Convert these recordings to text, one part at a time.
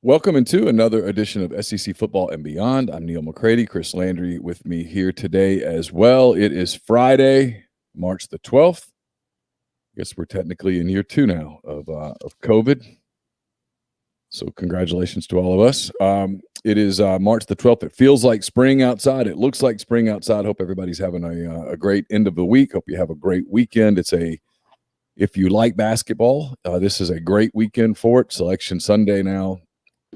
Welcome into another edition of SEC Football and Beyond. I'm Neil McCready, Chris Landry with me here today as well. It is Friday, March the 12th. I guess we're technically in year 2 now of COVID. So congratulations to all of us. It is March the 12th. It feels like spring outside. It looks like spring outside. Hope everybody's having a great end of the week. Hope you have a great weekend. If you like basketball, this is a great weekend for it. Selection Sunday now.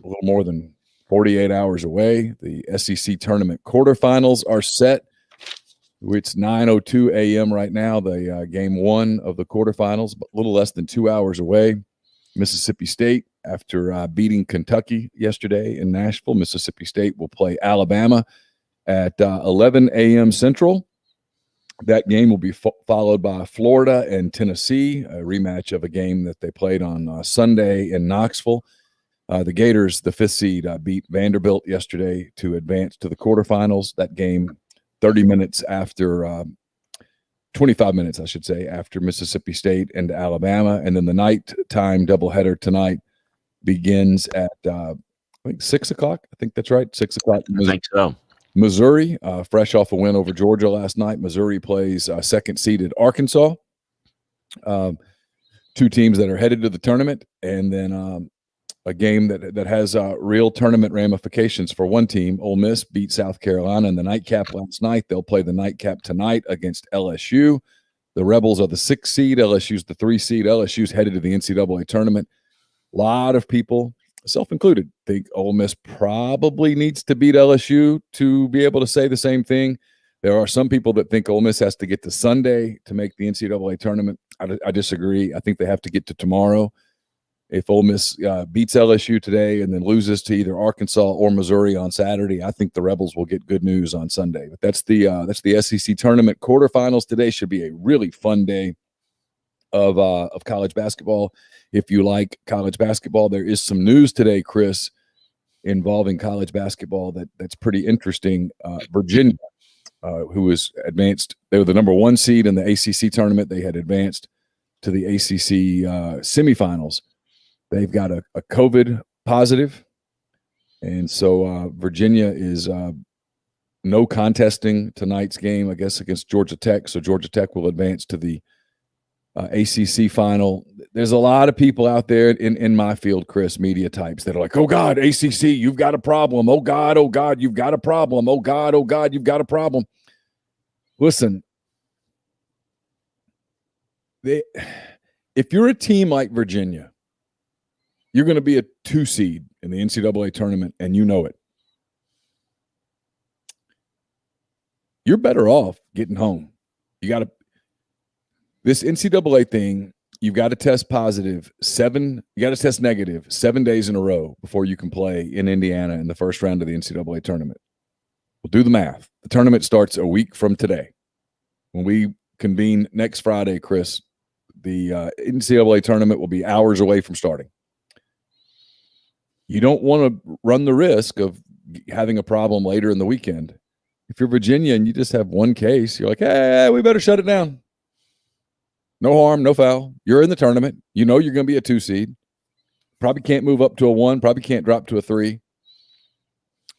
A little more than 48 hours away. The SEC Tournament Quarterfinals are set. It's 9:02 a.m. right now, the game one of the quarterfinals, but a little less than 2 hours away. Mississippi State, after beating Kentucky yesterday in Nashville, Mississippi State will play Alabama at 11 a.m. Central. That game will be followed by Florida and Tennessee, a rematch of a game that they played on Sunday in Knoxville. The Gators, the 5th seed, beat Vanderbilt yesterday to advance to the quarterfinals. That game, 25 minutes, I should say, after Mississippi State and Alabama. And then the nighttime doubleheader tonight begins at, I think, 6 o'clock. I think that's right, 6 o'clock. I think so. Missouri, fresh off a win over Georgia last night. Missouri plays second-seeded Arkansas. Two teams that are headed to the tournament. And then a game that has real tournament ramifications for one team. Ole Miss beat South Carolina in the nightcap last night. They'll play the nightcap tonight against LSU. The Rebels are the 6th seed. LSU's the 3 seed. LSU's headed to the NCAA tournament. A lot of people, self-included, think Ole Miss probably needs to beat LSU to be able to say the same thing. There are some people that think Ole Miss has to get to Sunday to make the NCAA tournament. I disagree. I think they have to get to tomorrow. If Ole Miss beats LSU today and then loses to either Arkansas or Missouri on Saturday, I think the Rebels will get good news on Sunday. But that's the SEC Tournament Quarterfinals today. Should be a really fun day of college basketball. If you like college basketball, there is some news today, Chris, involving college basketball that's pretty interesting. Virginia, who was advanced, they were the number 1 seed in the ACC tournament. They had advanced to the ACC semifinals. They've got a COVID positive, and so Virginia is no contesting tonight's game, I guess, against Georgia Tech. So Georgia Tech will advance to the ACC final. There's a lot of people out there in my field, Chris, media types that are like, oh, God, ACC, you've got a problem. Oh, God, you've got a problem. Oh, God, you've got a problem. Listen, if you're a team like Virginia, you're going to be a 2 seed in the NCAA tournament, and you know it. You're better off getting home. This NCAA thing, you've got to test negative 7 days in a row before you can play in Indiana in the first round of the NCAA tournament. We'll do the math. The tournament starts a week from today. When we convene next Friday, Chris, the NCAA tournament will be hours away from starting. You don't want to run the risk of having a problem later in the weekend. If you're Virginia and you just have one case, you're like, hey, we better shut it down. No harm, no foul. You're in the tournament. You know you're going to be a 2 seed. Probably can't move up to a 1. Probably can't drop to a 3.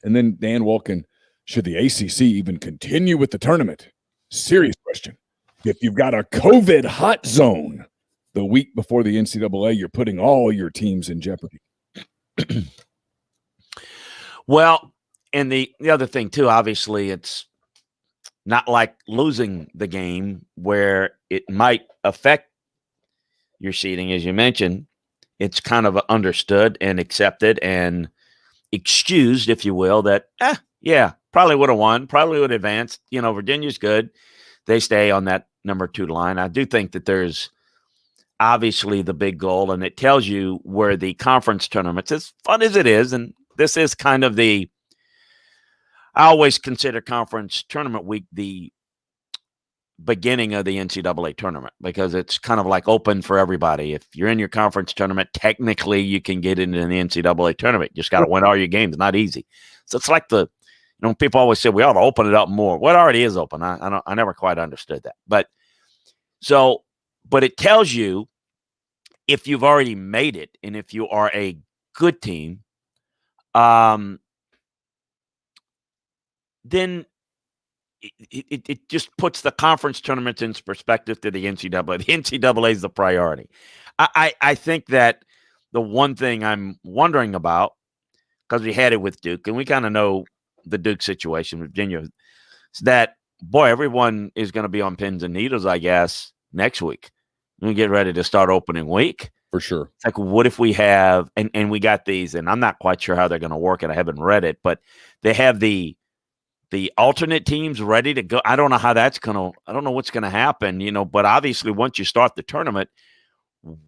And then Dan Wolken, should the ACC even continue with the tournament? Serious question. If you've got a COVID hot zone the week before the NCAA, you're putting all your teams in jeopardy. Well, and the other thing, too, obviously, it's not like losing the game where it might affect your seeding, as you mentioned. It's kind of understood and accepted and excused, if you will, that, yeah, probably would have won, probably would have advanced. You know, Virginia's good. They stay on that number 2 line. I do think that there's obviously the big goal, and it tells you where the conference tournaments, as fun as it is, and this is kind of I always consider conference tournament week the beginning of the NCAA tournament because it's kind of like open for everybody. If you're in your conference tournament, technically you can get into the NCAA tournament. You just got to win all your games. Not easy. So it's like people always say we ought to open it up more. Well, it already is open. I never quite understood that. But it tells you if you've already made it and if you are a good team, then it just puts the conference tournaments into perspective to the NCAA. The NCAA is the priority. I think that the one thing I'm wondering about, because we had it with Duke, and we kind of know the Duke situation, Virginia, is that, boy, everyone is going to be on pins and needles, I guess, next week. We get ready to start opening week. For sure. It's like, what if we have, and we got these, and I'm not quite sure how they're going to work it. I haven't read it, but they have the alternate teams ready to go. I don't know how that's going to, I don't know what's going to happen, but obviously once you start the tournament,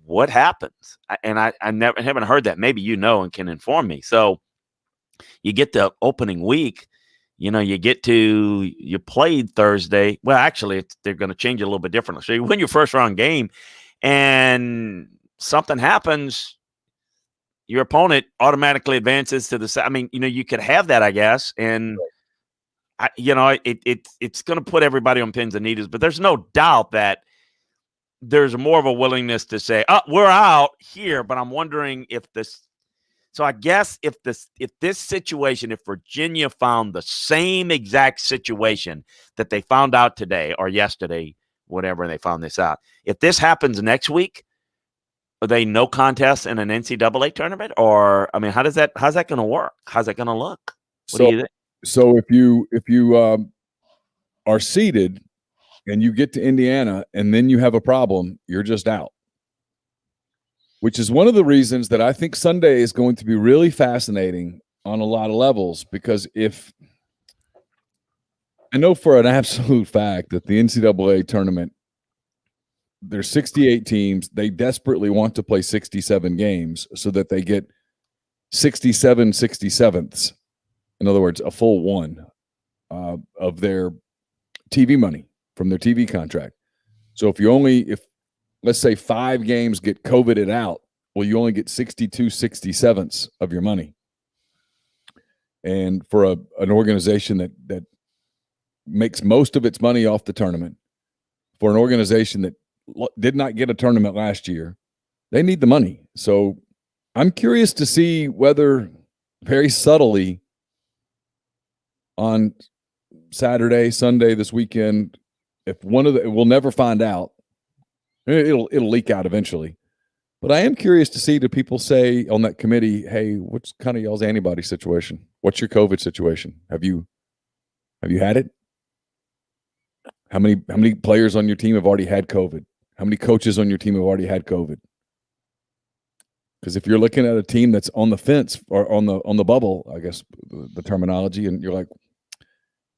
what happens? And I haven't heard that. Maybe and can inform me. So you get the opening week, you played Thursday. Well, actually, they're going to change it a little bit differently. So you win your first round game and something happens, your opponent automatically advances to the – I mean, you could have that, I guess, and – it's going to put everybody on pins and needles, but there's no doubt that there's more of a willingness to say, "Oh, we're out here." But I'm wondering if this. So I guess if this situation, if Virginia found the same exact situation that they found out today or yesterday, whatever, they found this out. If this happens next week, are they no contest in an NCAA tournament? Or how's that going to work? How's that going to look? What do you think? So if you are seeded and you get to Indiana and then you have a problem, you're just out. Which is one of the reasons that I think Sunday is going to be really fascinating on a lot of levels, because if I know for an absolute fact that the NCAA tournament, there's 68 teams. They desperately want to play 67 games so that they get 67 67ths. In other words, a full one of their TV money from their TV contract. So if let's say 5 games get COVIDed out, well, you only get 62 67ths of your money. And for an organization that makes most of its money off the tournament, for an organization that did not get a tournament last year, they need the money. So I'm curious to see whether very subtly on Saturday, Sunday, this weekend, if we'll never find out. It'll leak out eventually. But I am curious to see, do people say on that committee, hey, what's kind of y'all's antibody situation? What's your COVID situation? Have you had it? How many players on your team have already had COVID? How many coaches on your team have already had COVID? Because if you're looking at a team that's on the fence or on the bubble, I guess the terminology, and you're like,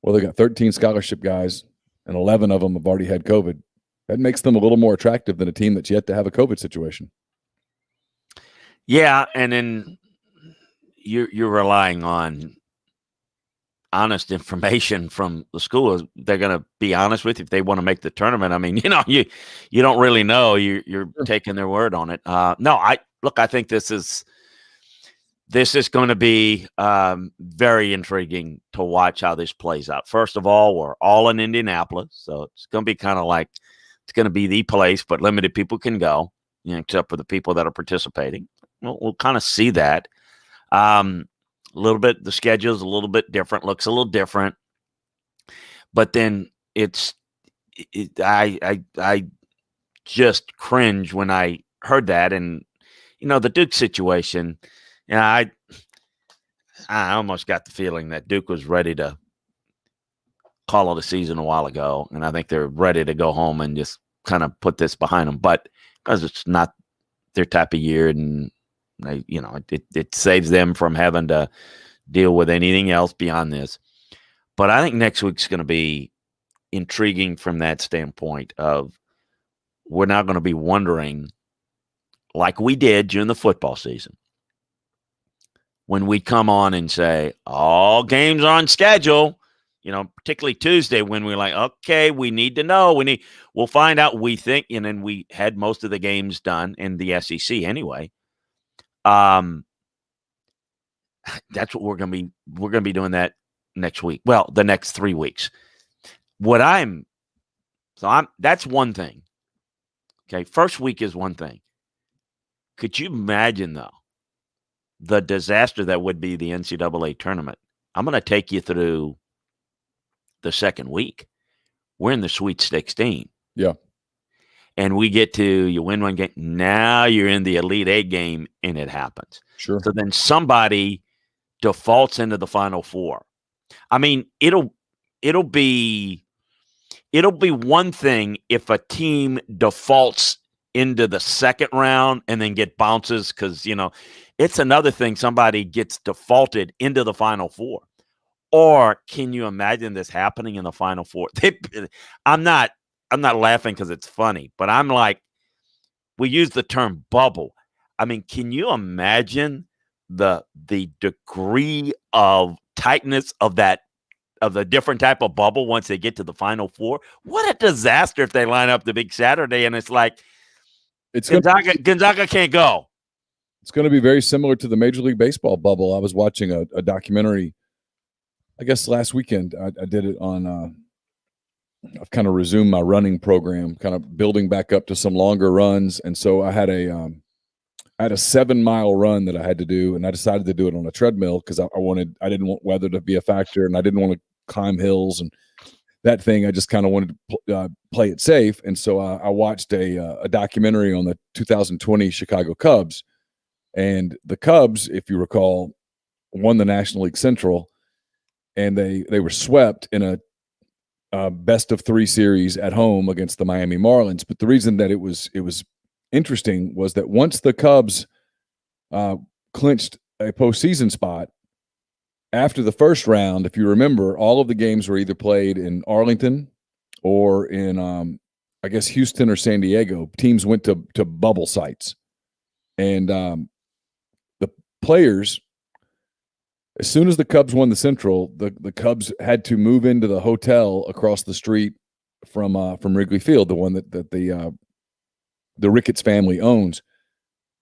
well, they got 13 scholarship guys and 11 of them have already had COVID. That makes them a little more attractive than a team that's yet to have a COVID situation. Yeah, and then you're relying on honest information from the school. They're going to be honest with you if they want to make the tournament. I mean, you don't really know. You're taking their word on it. I think this is going to be very intriguing to watch how this plays out. First of all, we're all in Indianapolis, so it's going to be kind of like it's going to be the place, but limited people can go, except for the people that are participating. We'll kind of see that. A little bit, the schedule's a little bit different, looks a little different, but then I just cringe when I heard that, and the Duke situation. I almost got the feeling that Duke was ready to call it a season a while ago, and I think they're ready to go home and just kind of put this behind them. But because it's not their type of year, and it saves them from having to deal with anything else beyond this. But I think next week's going to be intriguing from that standpoint of we're not going to be wondering like we did during the football season, when we come on and say, all games are on schedule, particularly Tuesday, when we're like, okay, we need to know. We'll find out, we think, and then we had most of the games done in the SEC anyway. That's what we're going to be doing that next week. Well, the next 3 weeks. That's one thing. Okay. First week is one thing. Could you imagine, though, the disaster that would be the NCAA tournament. I'm going to take you through the second week. We're in the Sweet 16. Yeah. And we get to, you win one game. Now you're in the Elite Eight game, and it happens. Sure. So then somebody defaults into the Final Four. I mean, it'll be one thing if a team defaults into the second round and then get bounces, because, you know, it's another thing somebody gets defaulted into the Final Four. Or can you imagine this happening in the Final Four? I'm not laughing because it's funny, but I'm like, we use the term bubble. I mean, can you imagine the degree of tightness of the different type of bubble once they get to the Final Four? What a disaster if they line up the big Saturday and it's like Gonzaga can't go. It's going to be very similar to the Major League Baseball bubble. I was watching a documentary, I guess last weekend. I did it on I've kind of resumed my running program, kind of building back up to some longer runs. And so I had a 7-mile run that I had to do, and I decided to do it on a treadmill because I didn't want weather to be a factor, and I didn't want to climb hills and that thing. I just kind of wanted to play it safe. And so I watched a documentary on the 2020 Chicago Cubs. And the Cubs, if you recall, won the National League Central, and they were swept in a best of 3 series at home against the Miami Marlins. But the reason that it was interesting was that once the Cubs clinched a postseason spot, after the first round, if you remember, all of the games were either played in Arlington or in, I guess, Houston or San Diego. Teams went to bubble sites. And the players, as soon as the Cubs won the Central, the Cubs had to move into the hotel across the street from Wrigley Field, the one that the Ricketts family owns.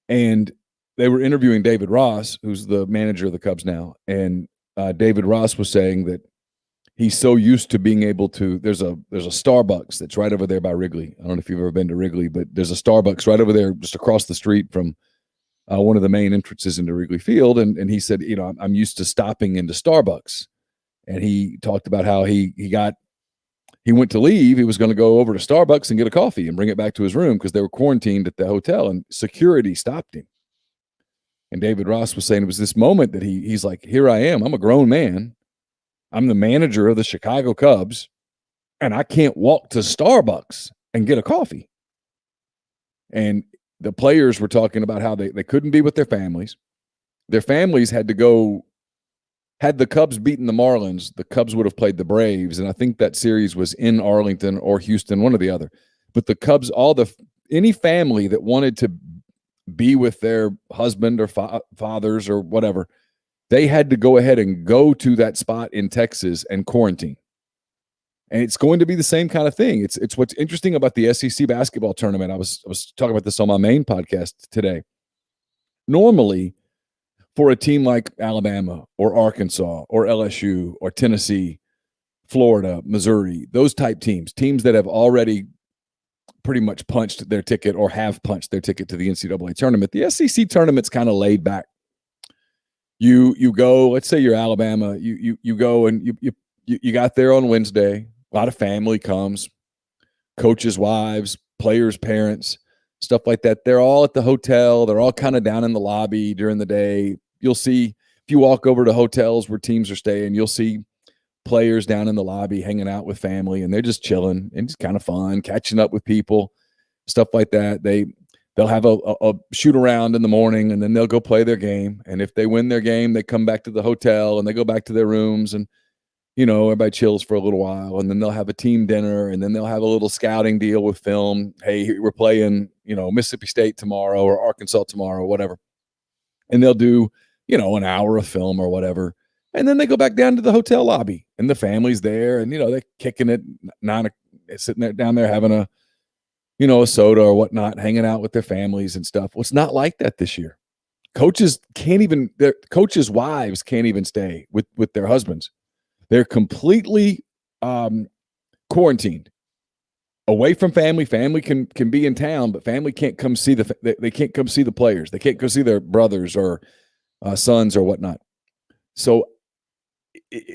And they were interviewing David Ross, who's the manager of the Cubs now. And David Ross was saying that he's so used to being able to, there's a Starbucks that's right over there by Wrigley. I don't know if you've ever been to Wrigley, but there's a Starbucks right over there just across the street from one of the main entrances into Wrigley Field. And he said, you know, I'm used to stopping into Starbucks. And he talked about how he went to leave. He was going to go over to Starbucks and get a coffee and bring it back to his room because they were quarantined at the hotel, and security stopped him. And David Ross was saying it was this moment that he's like, here I am. I'm a grown man. I'm the manager of the Chicago Cubs, and I can't walk to Starbucks and get a coffee. And the players were talking about how they couldn't be with their families. Their families had to go. Had the Cubs beaten the Marlins, the Cubs would have played the Braves, and I think that series was in Arlington or Houston, one or the other. But the Cubs, any family that wanted to be with their husband or fathers or whatever, they had to go ahead and go to that spot in Texas and quarantine. And it's going to be the same kind of thing. It's what's interesting about the SEC basketball tournament. I was talking about this on my main podcast today. Normally, for a team like Alabama or Arkansas or LSU or Tennessee, Florida, Missouri, those type teams that have already pretty much punched their ticket or have punched their ticket to the NCAA tournament, the SEC tournament's kind of laid back. You go, let's say you're Alabama, you go and you got there on Wednesday. A lot of family comes, coaches' wives, players' parents, stuff like that. They're all at the hotel. They're all kind of down in the lobby during the day. You'll see, if you walk over to hotels where teams are staying, you'll see players down in the lobby hanging out with family, and they're just chilling and it's kind of fun, catching up with people, stuff like that. They'll have a shoot around in the morning, and then they'll go play their game. And if they win their game, they come back to the hotel and they go back to their rooms, and everybody chills for a little while, and then they'll have a team dinner, and then they'll have a little scouting deal with film. Hey, we're playing, Mississippi State tomorrow or Arkansas tomorrow, whatever. And they'll do, an hour of film or whatever. And then they go back down to the hotel lobby, and the family's there, and, they're kicking it, sitting there down there having a soda or whatnot, hanging out with their families and stuff. Well, it's not like that this year. Coaches' wives can't even stay with their husbands. They're completely quarantined, away from family. Family can be in town, but family can't come see they can't come see the players. They can't go see their brothers or sons or whatnot. So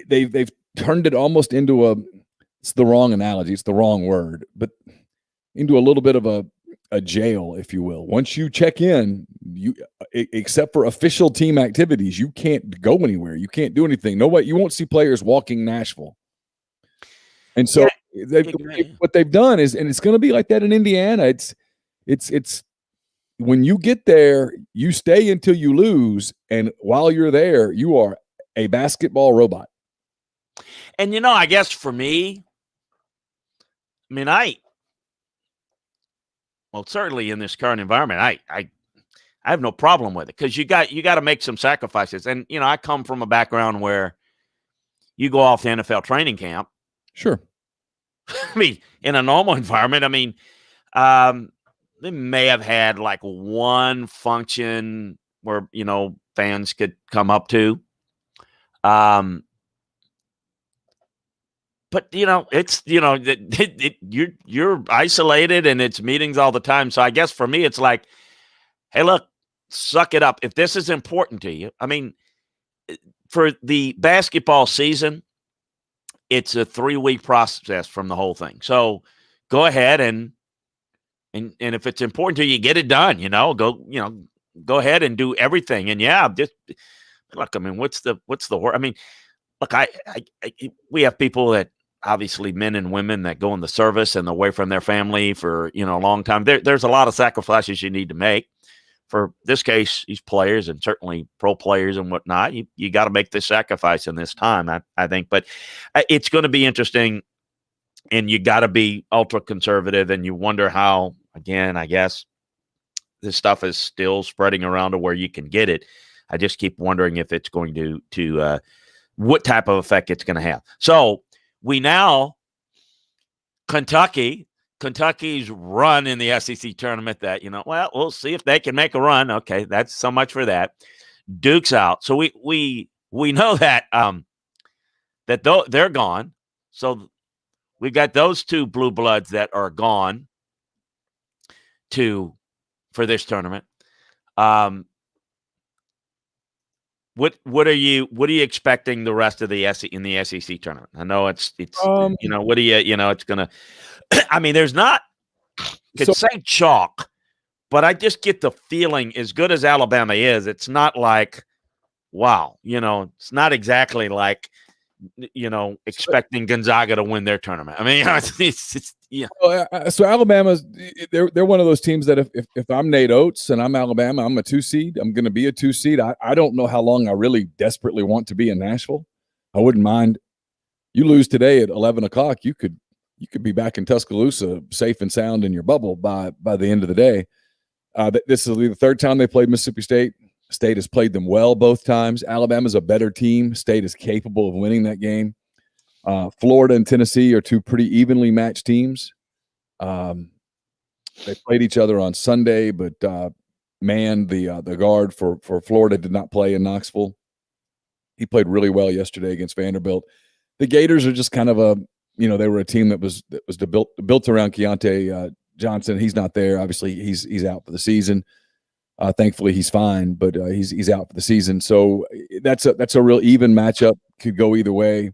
they've turned it almost into it's the wrong analogy, it's the wrong word, but into a little bit of a jail, if you will. Once you check in, except for official team activities, you can't go anywhere. You can't do anything. Nobody, you won't see players walking Nashville. And so what they've done is, and it's going to be like that in Indiana. It's when you get there, you stay until you lose, and while you're there, you are a basketball robot. And I guess for me, I mean, well, certainly in this current environment, I have no problem with it, because you got to make some sacrifices. And I come from a background where you go off to NFL training camp. Sure. I mean, in a normal environment, I mean, they may have had like one function where fans could come up to. But it's you're isolated, and it's meetings all the time. So I guess for me, it's like, hey, look, suck it up. If this is important to you, I mean, for the basketball season, it's a 3-week process from the whole thing. So go ahead and if it's important to you, get it done. Go ahead and do everything. And just look. I mean, what's the word? I mean, look, we have people that, obviously, men and women that go in the service and away from their family for a long time. There's a lot of sacrifices you need to make. For this case, these players, and certainly pro players and whatnot, you got to make this sacrifice in this time, I think. But it's going to be interesting, and you got to be ultra conservative. And you wonder how, again, I guess this stuff is still spreading around to where you can get it. I just keep wondering if it's going to what type of effect it's going to have. So we now, Kentucky's run in the SEC tournament that, well, we'll see if they can make a run. Okay, that's so much for that. Duke's out. So we know that they're gone. So we've got those two blue bloods that are gone for this tournament. What are you expecting the rest of the in the SEC tournament? I know it's what do you it's gonna. I mean, there's not. Say chalk, but I just get the feeling, as good as Alabama is, it's not like, wow, it's not exactly like, expecting Gonzaga to win their tournament. I mean, it's yeah. So Alabama's they're one of those teams that if I'm Nate Oates and I'm Alabama, I'm a 2 seed. I'm going to be a 2 seed. I don't know how long I really desperately want to be in Nashville. I wouldn't mind. You lose today at 11 o'clock, you could be back in Tuscaloosa, safe and sound in your bubble by the end of the day. This is the third time they played Mississippi State. State has played them well both times. Alabama's a better team. State is capable of winning that game. Florida and Tennessee are two pretty evenly matched teams. They played each other on Sunday, but the guard for Florida did not play in Knoxville. He played really well yesterday against Vanderbilt. The Gators are just kind of they were a team that was built around Keontae Johnson. He's not there. Obviously, he's out for the season. Thankfully, he's fine, but he's out for the season. So that's a real even matchup. Could go either way.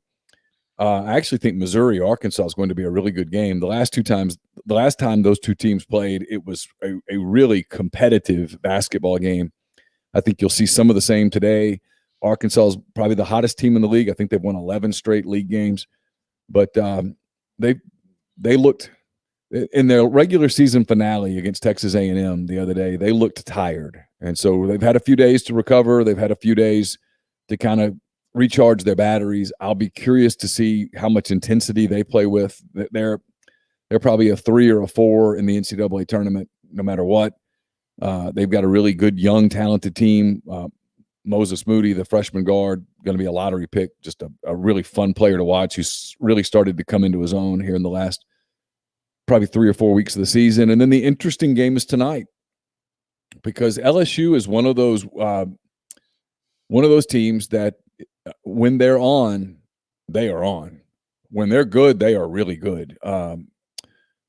I actually think Missouri Arkansas is going to be a really good game. The last time those two teams played, it was a really competitive basketball game. I think you'll see some of the same today. Arkansas is probably the hottest team in the league. I think they've won 11 straight league games. But they looked in their regular season finale against Texas A&M the other day. They looked tired, and so they've had a few days to recover. They've had a few days to kind of recharge their batteries. I'll be curious to see how much intensity they play with. They're probably a 3 or a 4 in the NCAA tournament, no matter what. They've got a really good, young, talented team. Moses Moody, the freshman guard, going to be a lottery pick, just a really fun player to watch, who's really started to come into his own here in the last probably 3 or 4 weeks of the season. And then the interesting game is tonight, because LSU is one of those teams that when they're on, they are on. When they're good, they are really good.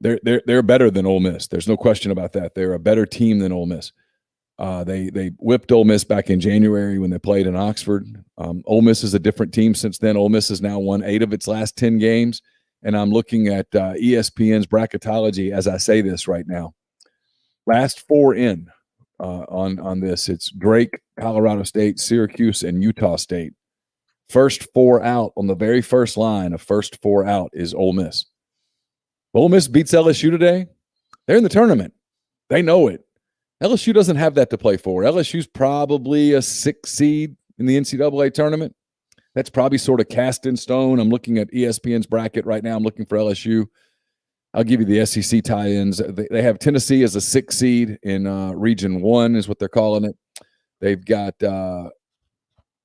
They're better than Ole Miss. There's no question about that. They're a better team than Ole Miss. They whipped Ole Miss back in January when they played in Oxford. Ole Miss is a different team since then. Ole Miss has now won 8 of its last 10 games. And I'm looking at ESPN's bracketology as I say this right now. Last 4 in on this. It's Drake, Colorado State, Syracuse, and Utah State. First 4 out on the very first line of first 4 out is Ole Miss. Ole Miss beats LSU today. They're in the tournament. They know it. LSU doesn't have that to play for. LSU's probably a 6 seed in the NCAA tournament. That's probably sort of cast in stone. I'm looking at ESPN's bracket right now. I'm looking for LSU. I'll give you the SEC tie-ins. They have Tennessee as a 6 seed in Region 1 is what they're calling it. They've got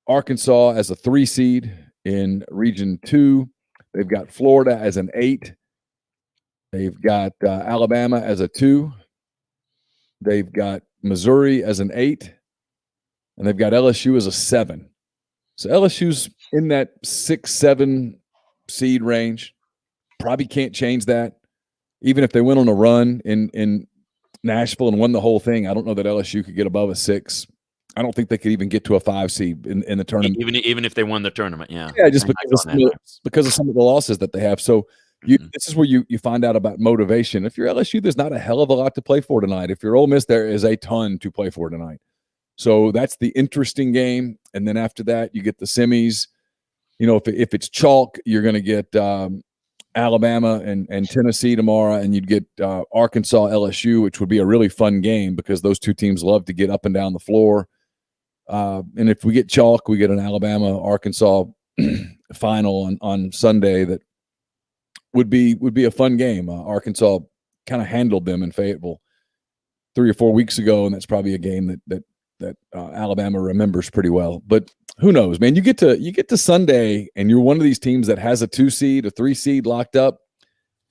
Arkansas as a 3 seed in Region 2. They've got Florida as an 8. They've got Alabama as a 2. They've got Missouri as an 8. And they've got LSU as a 7. So LSU's in that 6-7 seed range. Probably can't change that. Even if they went on a run in Nashville and won the whole thing, I don't know that LSU could get above a 6. I don't think they could even get to a 5 seed in the tournament. Even if they won the tournament, yeah. Yeah, just because of some of the losses that they have. So this is where you find out about motivation. If you're LSU, there's not a hell of a lot to play for tonight. If you're Ole Miss, there is a ton to play for tonight. So that's the interesting game. And then after that, you get the semis. You know, if it's chalk, you're going to get Alabama and Tennessee tomorrow, and you'd get Arkansas, LSU, which would be a really fun game because those two teams love to get up and down the floor. And if we get chalk, we get an Alabama-Arkansas final on Sunday that would be a fun game. Arkansas kind of handled them in Fayetteville 3 or 4 weeks ago, and that's probably a game that Alabama remembers pretty well. But who knows, man? You get to Sunday, and you're one of these teams that has a 2 seed, a 3 seed locked up.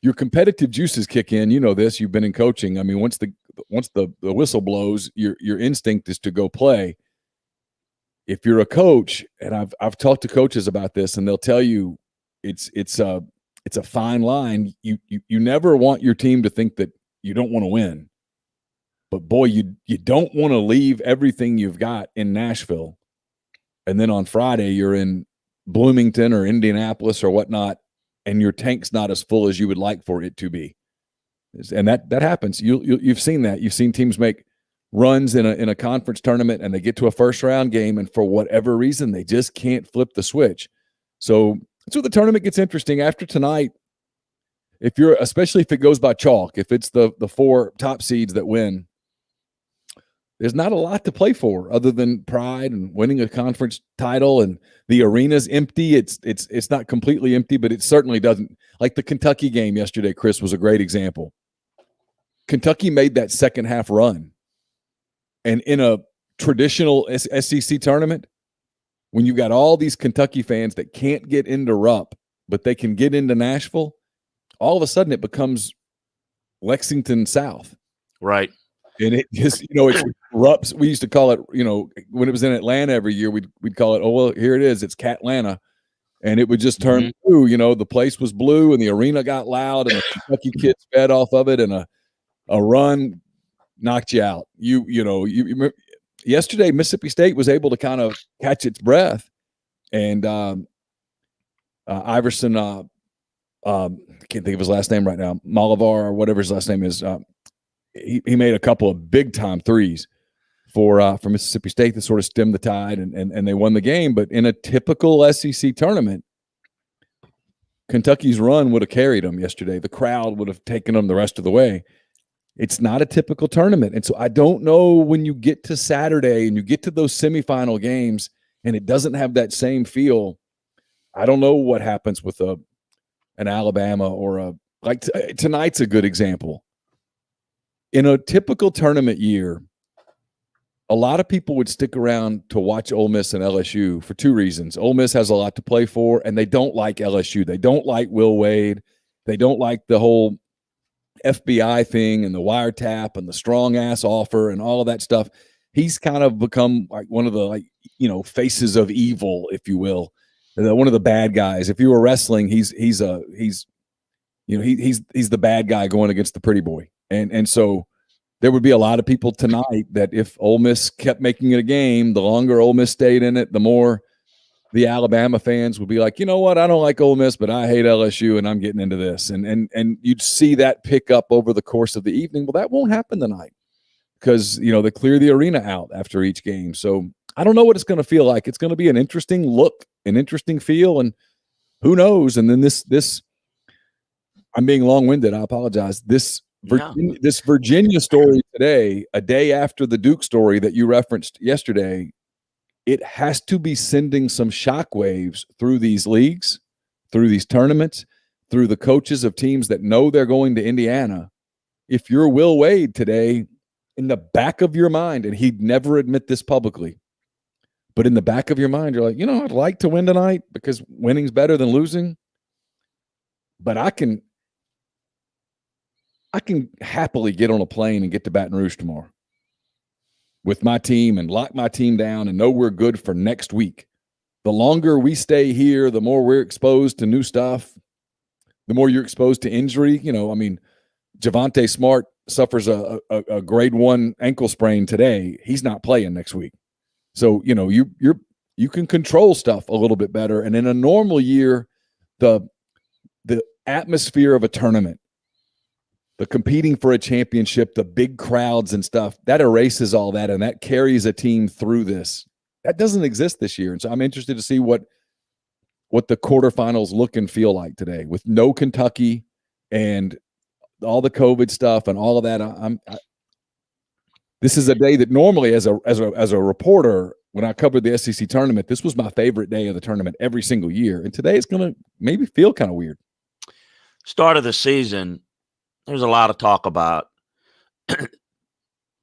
Your competitive juices kick in. You know this. You've been in coaching. I mean, once the whistle blows, your instinct is to go play. If you're a coach, and I've talked to coaches about this, and they'll tell you it's a fine line. You never want your team to think that you don't want to win. But boy, you don't want to leave everything you've got in Nashville. And then on Friday, you're in Bloomington or Indianapolis or whatnot, and your tank's not as full as you would like for it to be. And that happens. You've seen that. You've seen teams make runs in a conference tournament, and they get to a first-round game, and for whatever reason, they just can't flip the switch. So that's where the tournament gets interesting. After tonight, especially if it goes by chalk, if it's the 4 top seeds that win, there's not a lot to play for other than pride and winning a conference title, and the arena's empty. It's not completely empty, but it certainly doesn't. Like the Kentucky game yesterday, Chris, was a great example. Kentucky made that second half run, and in a traditional SEC tournament, when you've got all these Kentucky fans that can't get into Rupp, but they can get into Nashville, all of a sudden it becomes Lexington South. Right. And it just, it's Rupp's. We used to call it, when it was in Atlanta every year, we'd call it, oh, well, here it is. It's Catlanta. And it would just turn blue. The place was blue and the arena got loud and the Kentucky kids fed off of it, and a run knocked you out. Yesterday, Mississippi State was able to kind of catch its breath, and Iverson, I can't think of his last name right now, Malavar or whatever his last name is. He made a couple of big time threes for Mississippi State to sort of stem the tide, and they won the game. But in a typical SEC tournament, Kentucky's run would have carried them yesterday. The crowd would have taken them the rest of the way. It's not a typical tournament. And so I don't know, when you get to Saturday and you get to those semifinal games and it doesn't have that same feel, I don't know what happens with an Alabama or tonight's a good example. In a typical tournament year, a lot of people would stick around to watch Ole Miss and LSU for 2 reasons. Ole Miss has a lot to play for, and they don't like LSU. They don't like Will Wade. They don't like the whole FBI thing and the wiretap and the strong-ass offer and all of that stuff. He's kind of become like one of the faces of evil, if you will. One of the bad guys. If you were wrestling, he's the bad guy going against the pretty boy. And so there would be a lot of people tonight that if Ole Miss kept making it a game, the longer Ole Miss stayed in it, the more the Alabama fans would be like, you know what, I don't like Ole Miss, but I hate LSU, and I'm getting into this. And you'd see that pick up over the course of the evening. Well, that won't happen tonight because, they clear the arena out after each game. So I don't know what it's going to feel like. It's going to be an interesting look, an interesting feel, and who knows? And then this I'm being long-winded. I apologize. This Virginia story today, a day after the Duke story that you referenced yesterday, it has to be sending some shockwaves through these leagues, through these tournaments, through the coaches of teams that know they're going to Indiana. If you're Will Wade today, in the back of your mind, and he'd never admit this publicly, but in the back of your mind, you're like, I'd like to win tonight because winning's better than losing. But I can happily get on a plane and get to Baton Rouge tomorrow with my team and lock my team down and know we're good for next week. The longer we stay here, the more we're exposed to new stuff, the more you're exposed to injury. Javonte Smart suffers a grade 1 ankle sprain today. He's not playing next week. So, you can control stuff a little bit better. And in a normal year, the atmosphere of a tournament, the competing for a championship, the big crowds and stuff, that erases all that, and that carries a team through this. That doesn't exist this year. And so I'm interested to see what the quarterfinals look and feel like today with no Kentucky and all the COVID stuff and all of that. This is a day that normally as a reporter, when I covered the SEC tournament, this was my favorite day of the tournament every single year. And today it's going to maybe feel kind of weird. Start of the season, there's a lot of talk about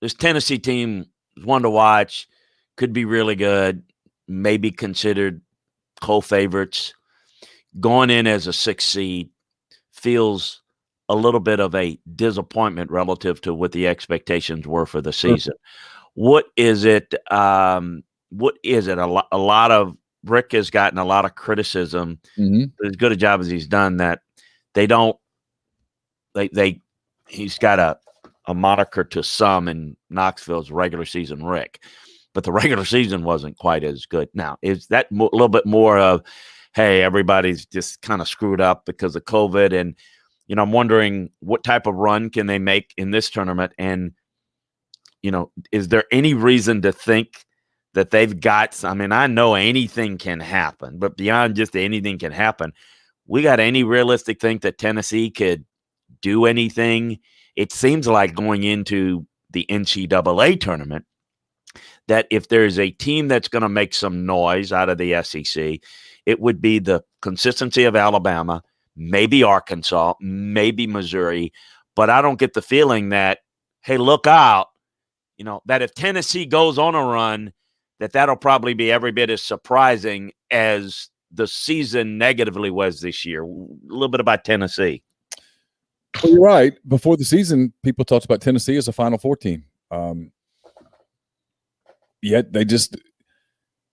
this Tennessee team is one to watch, could be really good, maybe considered co-favorites. Going in as a 6th seed feels a little bit of a disappointment relative to what the expectations were for the season. What is it? A lot of Rick has gotten a lot of criticism, as good a job as he's done, that he's got a moniker to some in Knoxville's regular season Rick, but the regular season wasn't quite as good. Now, is that a little bit more of, hey, everybody's just kind of screwed up because of COVID? And, I'm wondering what type of run can they make in this tournament? And, is there any reason to think that they've got, I know anything can happen, but beyond just anything can happen, we got any realistic think that Tennessee could do anything? It seems like going into the NCAA tournament that if there's a team that's going to make some noise out of the SEC, it would be the consistency of Alabama, maybe Arkansas, maybe Missouri. But I don't get the feeling that, hey, look out, that if Tennessee goes on a run, that'll probably be every bit as surprising as the season negatively was this year. A little bit about Tennessee. Well, you're right. Before the season, people talked about Tennessee as a Final Four team. Yet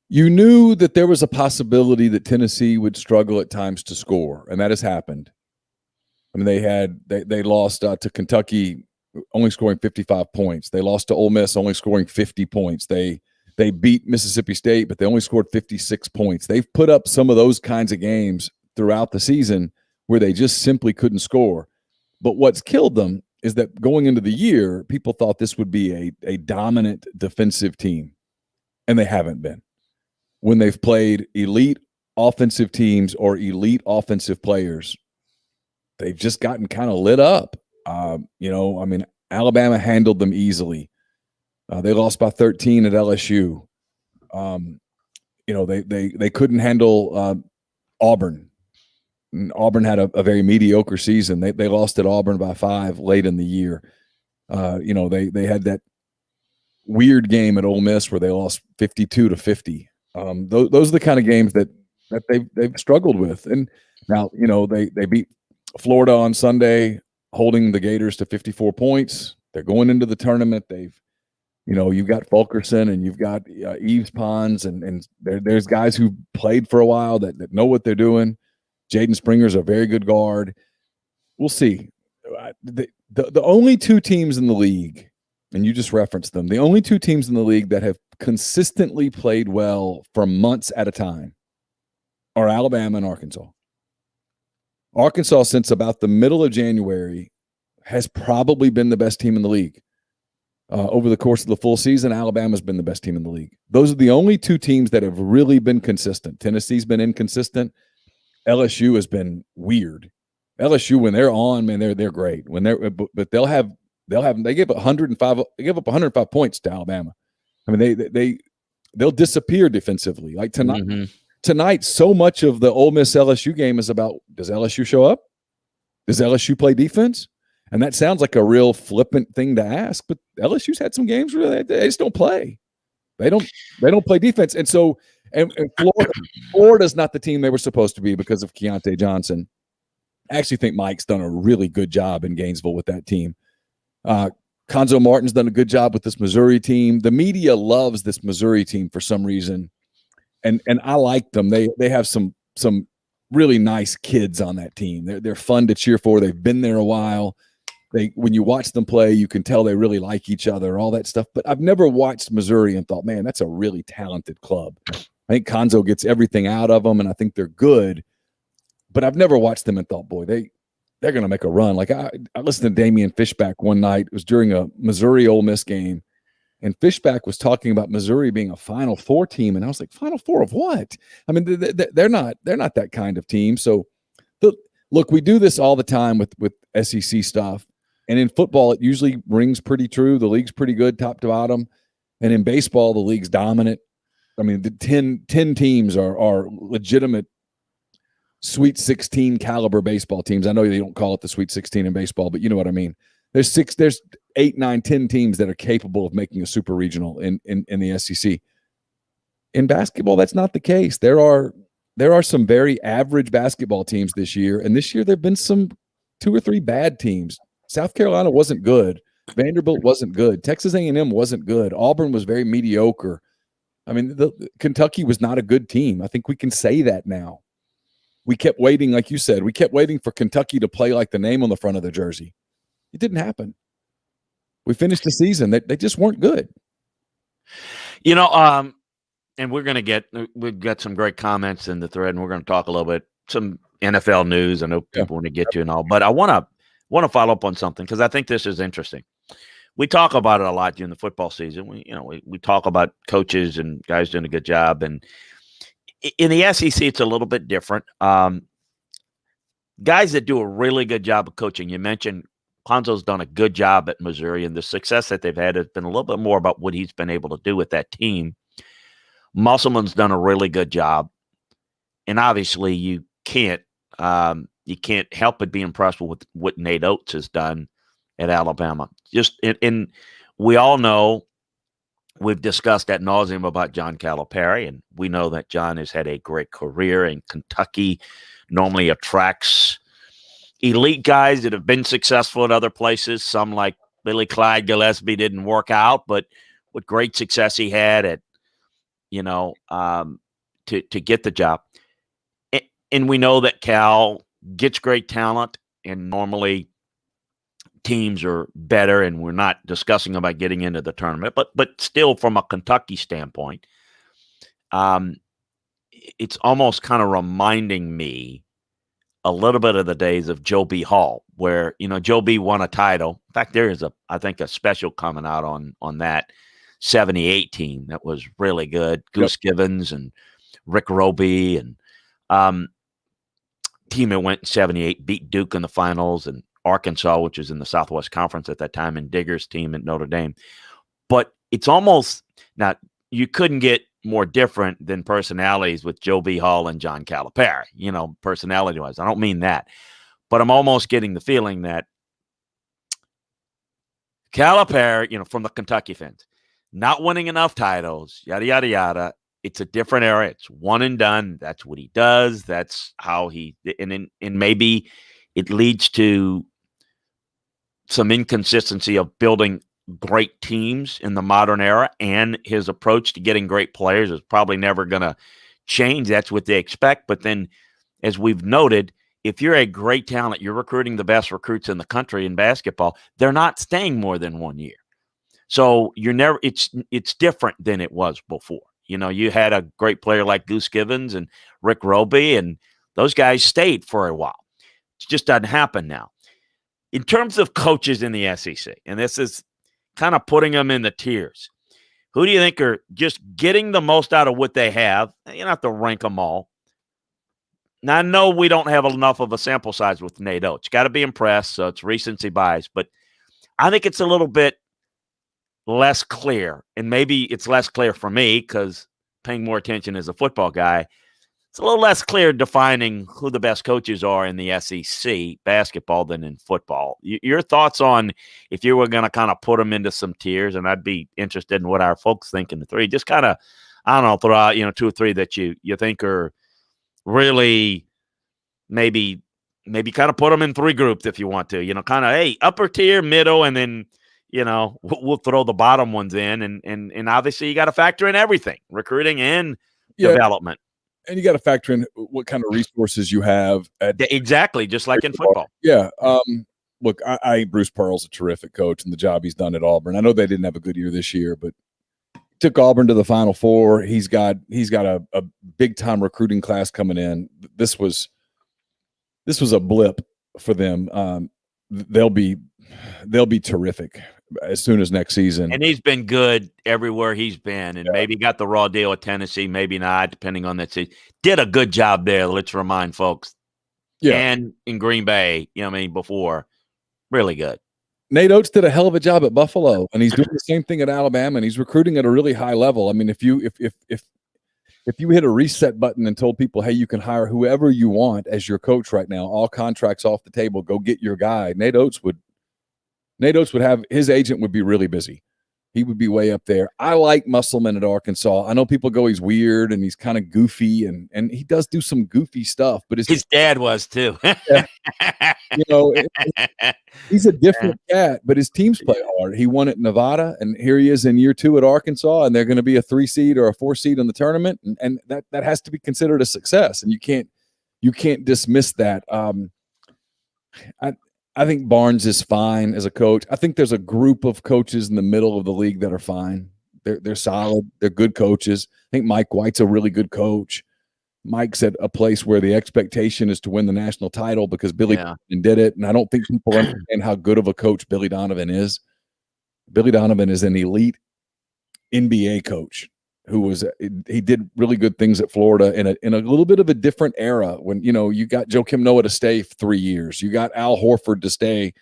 you knew that there was a possibility that Tennessee would struggle at times to score, and that has happened. They lost to Kentucky, only scoring 55 points. They lost to Ole Miss, only scoring 50 points. They beat Mississippi State, but they only scored 56 points. They've put up some of those kinds of games throughout the season where they just simply couldn't score. But what's killed them is that going into the year, people thought this would be a dominant defensive team, and they haven't been. When they've played elite offensive teams or elite offensive players, they've just gotten kind of lit up. Alabama handled them easily. They lost by 13 at LSU. They couldn't handle Auburn. And Auburn had a very mediocre season. They lost at Auburn by 5 late in the year. They had that weird game at Ole Miss where they lost 52-50. Those are the kind of games that they've struggled with. And now, they beat Florida on Sunday, holding the Gators to 54 points. They're going into the tournament. You've got Fulkerson and you've got Yves Pons, and there's guys who played for a while that know what they're doing. Jaden Springer's a very good guard. We'll see. The only 2 teams in the league and you just referenced them, the only two teams in the league that have consistently played well for months at a time are Alabama and Arkansas. Arkansas, since about the middle of January, has probably been the best team in the league. Over the course of the full season, Alabama's been the best team in the league. Those are the only two teams that have really been consistent. Tennessee's been inconsistent. LSU has been weird. LSU, when they're on, man, they're great. When but they give 105. They give up 105 points to Alabama. I mean, they'll disappear defensively. Like tonight. Mm-hmm. Tonight, so much of the Ole Miss LSU game is about, does LSU show up? Does LSU play defense? And that sounds like a real flippant thing to ask, but LSU's had some games where they just don't play. They don't play defense. And so and Florida's not the team they were supposed to be because of Keontae Johnson. I actually think Mike's done a really good job in Gainesville with that team. Konzo Martin's done a good job with this Missouri team. The media loves this Missouri team for some reason. And I like them. They have some really nice kids on that team. They're fun to cheer for. They've been there a while. When you watch them play, you can tell they really like each other, all that stuff. But I've never watched Missouri and thought, man, that's a really talented club. I think Konzo gets everything out of them, and I think they're good. But I've never watched them and thought, boy, they're going to make a run. Like I listened to Damian Fishback one night. It was during a Missouri Ole Miss game. And Fishback was talking about Missouri being a Final Four team, and I was like, Final Four of what? I mean, they're not that kind of team. So, look, we do this all the time with SEC stuff, and in football, it usually rings pretty true. The league's pretty good, top to bottom, and in baseball, the league's dominant. I mean, the 10 teams are legitimate Sweet 16 caliber baseball teams. I know they don't call it the Sweet 16 in baseball, but you know what I mean. There's 8, 9, 10 teams that are capable of making a super regional in the SEC. In basketball, that's not the case. There are some very average basketball teams this year, and this year there have been some 2 or 3 bad teams. South Carolina wasn't good. Vanderbilt wasn't good. Texas A&M wasn't good. Auburn was very mediocre. I mean, Kentucky was not a good team. I think we can say that now. We kept waiting, like you said, for Kentucky to play like the name on the front of their jersey. It didn't happen. We finished the season. They just weren't good. And we've got some great comments in the thread, and we're going to talk a little bit, some NFL news. I know people want to get to and all, but I want to follow up on something because I think this is interesting. We talk about it a lot during the football season. We talk about coaches and guys doing a good job, and in the SEC, it's a little bit different. Guys that do a really good job of coaching. You mentioned Konzo's done a good job at Missouri, and the success that they've had has been a little bit more about what he's been able to do with that team. Musselman's done a really good job, and obviously you can't help but be impressed with what Nate Oates has done at Alabama. And we all know, we've discussed ad nauseum about John Calipari, and we know that John has had a great career in Kentucky. Normally attracts elite guys that have been successful at other places. Some like Billy Clyde Gillespie didn't work out, but what great success he had at, to get the job. And we know that Cal gets great talent, and normally teams are better, and we're not discussing about getting into the tournament, but still from a Kentucky standpoint, it's almost kind of reminding me a little bit of the days of Joe B. Hall, where, Joe B. won a title. In fact, there is I think a special coming out on that 78 team that was really good. Goose Givens and Rick Roby, and team that went in 78, beat Duke in the finals, and Arkansas, which was in the Southwest Conference at that time, and Digger's team at Notre Dame. But it's almost, now you couldn't get more different than personalities with Joe B. Hall and John Calipari, personality-wise. I don't mean that. But I'm almost getting the feeling that Calipari, from the Kentucky fans, not winning enough titles, yada, yada, yada. It's a different era. It's one and done. That's what he does. That's how and maybe it leads to some inconsistency of building great teams in the modern era, and his approach to getting great players is probably never going to change. That's what they expect. But then, as we've noted, if you're a great talent, you're recruiting the best recruits in the country in basketball, they're not staying more than 1 year. So you're never it's different than it was before. You know, you had a great player like Goose Givens and Rick Roby, and those guys stayed for a while. It just doesn't happen now. In terms of coaches in the SEC, and this is kind of putting them in the tiers, who do you think are just getting the most out of what they have? You don't have to rank them all. Now, I know we don't have enough of a sample size with Nate Oates. Got to be impressed, so it's recency bias. But I think it's a little bit less clear, and maybe it's less clear for me because paying more attention as a football guy. It's a little less clear defining who the best coaches are in the SEC basketball than in football. Your thoughts on if you were going to kind of put them into some tiers, and I'd be interested in what our folks think in the three. Just kind of, I don't know, throw out, 2 or 3 that you think are really maybe kind of put them in 3 groups if you want to, kind of, hey, upper tier, middle, and then, we'll throw the bottom ones in. And obviously you got to factor in everything, recruiting and development. And you got to factor in what kind of resources you have. Exactly, just like in football. Yeah. Look, I Bruce Pearl's a terrific coach, and the job he's done at Auburn. I know they didn't have a good year this year, but took Auburn to the Final Four. He's got a big time recruiting class coming in. This was a blip for them. They'll be terrific as soon as next season. And he's been good everywhere he's been, and maybe got the raw deal at Tennessee, maybe not, depending on that season. Did a good job there, let's remind folks. Yeah. And in Green Bay, before. Really good. Nate Oates did a hell of a job at Buffalo, and he's doing the same thing at Alabama, and he's recruiting at a really high level. I mean, if you hit a reset button and told people, hey, you can hire whoever you want as your coach right now, all contracts off the table, go get your guy, Nate Oates would have – his agent would be really busy. He would be way up there. I like Musselman at Arkansas. I know people go, he's weird and he's kind of goofy, and he does do some goofy stuff. But his dad was too. He's a different cat, but his teams play hard. He won at Nevada, and here he is in year 2 at Arkansas, and they're going to be a 3 seed or a 4 seed in the tournament, and that has to be considered a success, and you can't dismiss that. I think Barnes is fine as a coach. I think there's a group of coaches in the middle of the league that are fine. They're solid. They're good coaches. I think Mike White's a really good coach. Mike's at a place where the expectation is to win the national title because Billy Donovan did it, and I don't think people understand how good of a coach Billy Donovan is. Billy Donovan is an elite NBA coach he did really good things at Florida in a little bit of a different era when, you got Joakim Noah to stay 3 years. You got Al Horford to stay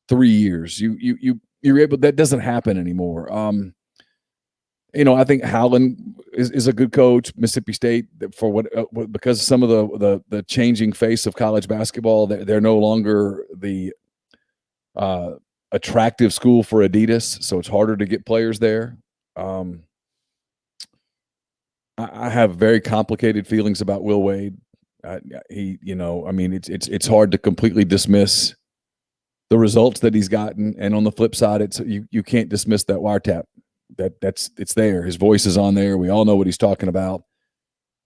3 years. You're able, that doesn't happen anymore. I think Howland is a good coach. Mississippi State, for because some of the changing face of college basketball, they're no longer the attractive school for Adidas, so it's harder to get players there. I have very complicated feelings about Will Wade. It's hard to completely dismiss the results that he's gotten, and on the flip side, you can't dismiss that wiretap. It's there. His voice is on there. We all know what he's talking about.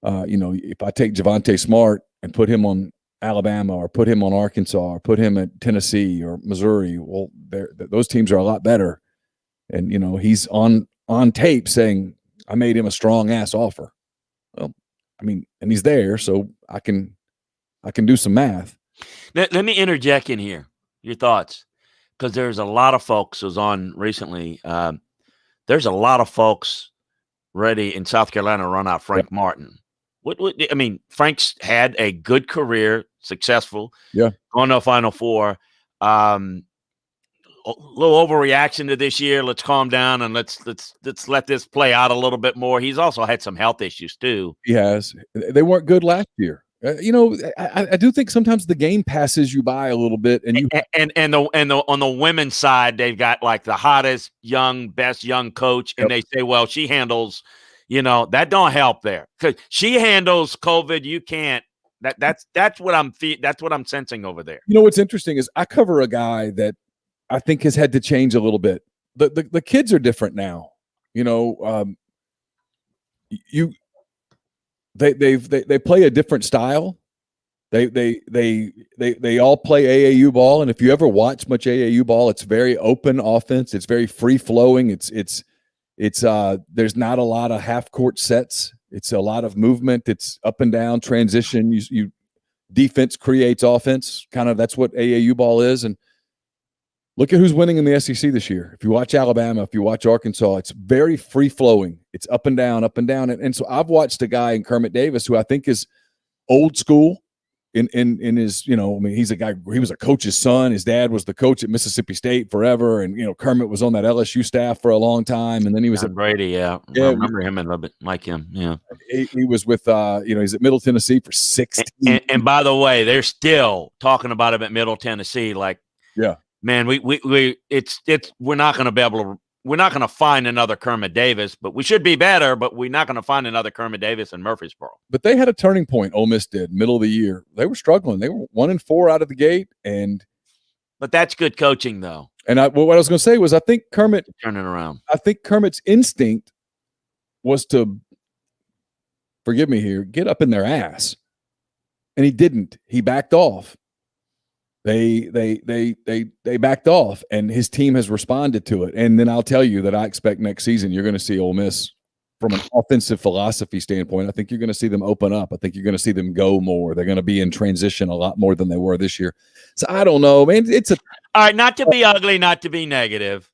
If I take Javonte Smart and put him on Alabama or put him on Arkansas or put him at Tennessee or Missouri, well, those teams are a lot better. And he's on tape saying, I made him a strong ass offer. Well, and he's there, so I can do some math. Let me interject in here. Your thoughts, because there's a lot of folks who's on recently. There's a lot of folks ready in South Carolina to run out Frank Martin. Frank's had a good career, successful. Yeah, going to a Final Four. A little overreaction to this year. Let's calm down and let's let this play out a little bit more. He's also had some health issues too. He has. They weren't good last year. I do think sometimes the game passes you by a little bit, and on the women's side, they've got like the hottest best young coach, and they say, well, she handles, that don't help there because she handles COVID. You can't. That's what I'm sensing over there. What's interesting is I cover a guy that I think has had to change a little bit. The kids are different now. They play a different style, They all play AAU ball, and if you ever watch much AAU ball, it's very open offense. It's very free flowing. It's there's not a lot of half court sets. It's a lot of movement. It's up and down transition. You defense creates offense. Kind of that's what AAU ball is. And look at who's winning in the SEC this year. If you watch Alabama, if you watch Arkansas, it's very free flowing. It's up and down, up and down. And so I've watched a guy in Kermit Davis who I think is old school. In his, I mean, he's a guy, he was a coach's son. His dad was the coach at Mississippi State forever. And, Kermit was on that LSU staff for a long time. And then he was at Brady. Yeah. I remember him a little bit like him. Yeah. He was with, he's at Middle Tennessee for 16. And by the way, they're still talking about him at Middle Tennessee. Like, yeah, man, we're not going to be able to, we're not going to find another Kermit Davis, but we should be better, but we're not going to find another Kermit Davis in Murfreesboro. But they had a turning point, Ole Miss did, middle of the year. They were struggling. They were 1-4 out of the gate. But that's good coaching, though. And what I was going to say was I think Kermit – turning around. I think Kermit's instinct was to, forgive me here, get up in their ass. And he didn't. He backed off. They backed off, and his team has responded to it. And then I'll tell you that I expect next season you're going to see Ole Miss from an offensive philosophy standpoint. I think you're going to see them open up. I think you're going to see them go more. They're going to be in transition a lot more than they were this year. So I don't know, man. All right. Not to be ugly, not to be negative,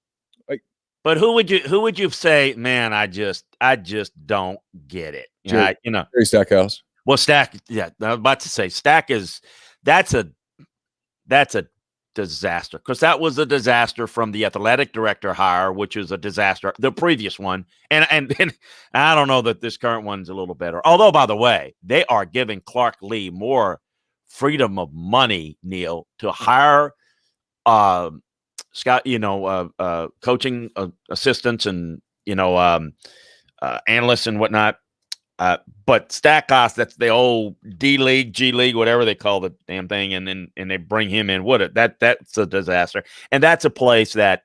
but who would you say, man? I just don't get it. Jerry Stackhouse. Well, Stack. Yeah, I was about to say Stack is that's a disaster, because that was a disaster from the athletic director hire, which was a disaster, the previous one. And I don't know that this current one's a little better. Although, by the way, they are giving Clark Lee more freedom of money, Neil, to hire coaching assistants and, analysts and whatnot. But Stackhouse, that's the old D League, G League, whatever they call the damn thing, and they bring him in. That's a disaster. And that's a place that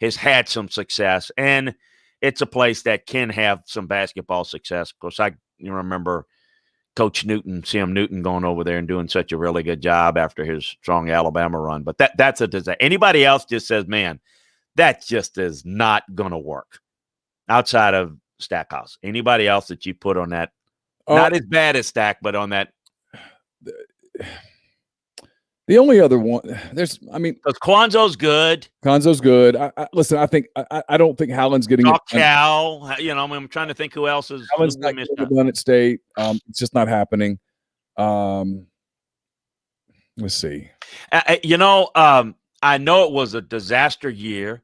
has had some success, and it's a place that can have some basketball success. Of course, I remember Coach Newton, Sam Newton, going over there and doing such a really good job after his strong Alabama run. But that's a disaster. Anybody else just says, man, that just is not going to work outside of Stackhouse. Anybody else that you put on that? Not as bad as Stack, but on that. The only other one, because Kwanzo's good. Kwanzo's good. Listen, I don't think Howland's getting it. Cal, I'm trying to think who else is. Howland's not getting it done at State. It's just not happening. Let's see. I know it was a disaster year,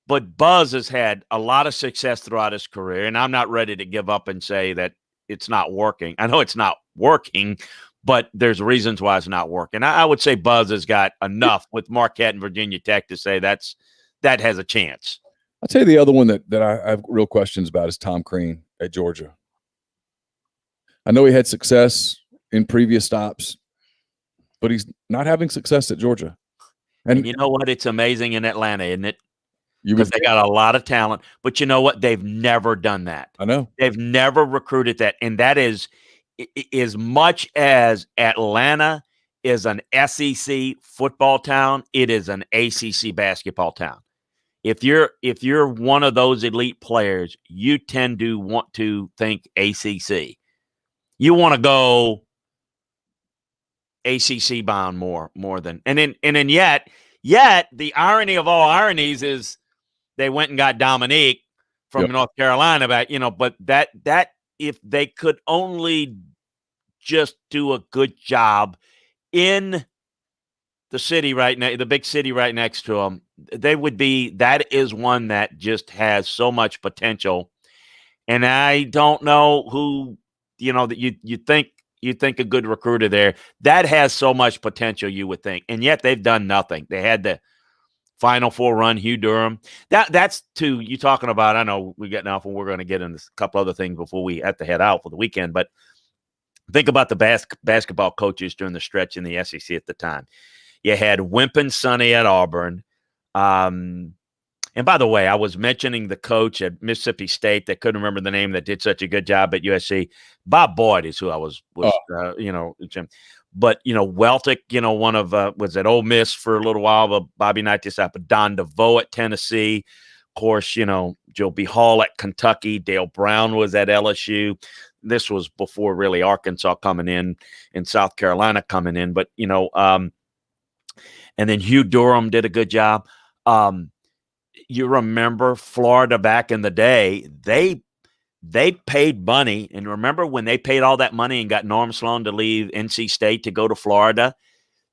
but Buzz has had a lot of success throughout his career, and I'm not ready to give up and say that it's not working. I know it's not working, but there's reasons why it's not working. I would say Buzz has got enough with Marquette and Virginia Tech to say that has a chance. I'll tell you the other one that I have real questions about is Tom Crean at Georgia. I know he had success in previous stops, but he's not having success at Georgia. And you know what? It's amazing in Atlanta, isn't it? Because they got a lot of talent. But you know what? They've never done that. I know. They've never recruited that. And that is as much as Atlanta is an SEC football town, it is an ACC basketball town. If you're one of those elite players, you tend to want to think ACC. You want to go ACC bound more than and yet the irony of all ironies is they went and got Dominique from North Carolina but that if they could only just do a good job in the city right now, the big city right next to them, that is one that just has so much potential. And I don't know who, that you think a good recruiter there that has so much potential, you would think. And yet they've done nothing. They had the Final Four run, Hugh Durham. That's two you talking about. I know we're getting off and we're going to get into a couple other things before we have to head out for the weekend. But think about the basketball coaches during the stretch in the SEC at the time. You had Wimp and Sonny at Auburn. And by the way, I was mentioning the coach at Mississippi State that couldn't remember the name that did such a good job at USC. Bob Boyd is who I was Jim. But, Weltic, one of was at Ole Miss for a little while, but Bobby Knight disciple, Don DeVoe at Tennessee. Of course, Joe B. Hall at Kentucky. Dale Brown was at LSU. This was before really Arkansas coming in and South Carolina coming in. But, and then Hugh Durham did a good job. You remember Florida back in the day, they paid money. And remember when they paid all that money and got Norm Sloan to leave NC State to go to Florida?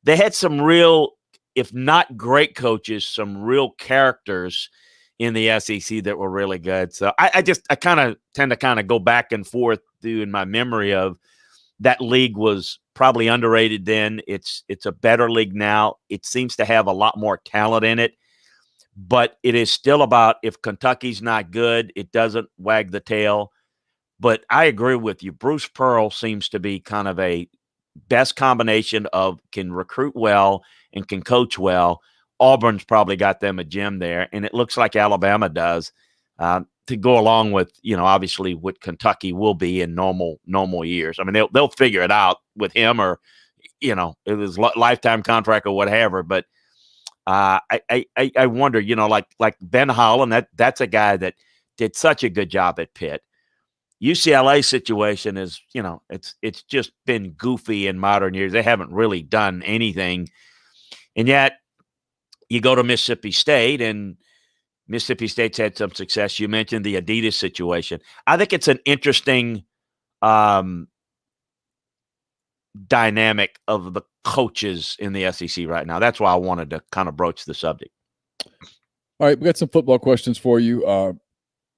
They had some real, if not great coaches, some real characters in the SEC that were really good. So I kind of tend to kind of go back and forth in my memory of that league was probably underrated then. It's a better league now. It seems to have a lot more talent in it. But it is still about if Kentucky's not good, it doesn't wag the tail. But I agree with you. Bruce Pearl seems to be kind of a best combination of can recruit well and can coach well. Auburn's probably got them a gem there, and it looks like Alabama does to go along with, obviously what Kentucky will be in normal years. I mean, they'll figure it out with him or, it was lifetime contract or whatever, but I wonder, like Ben Holland, that's a guy that did such a good job at Pitt. UCLA situation is, it's just been goofy in modern years. They haven't really done anything. And yet you go to Mississippi State, and Mississippi State's had some success. You mentioned the Adidas situation. I think it's an interesting dynamic of the coaches in the SEC right now. That's why I wanted to kind of broach the subject. All right, we got some football questions for you.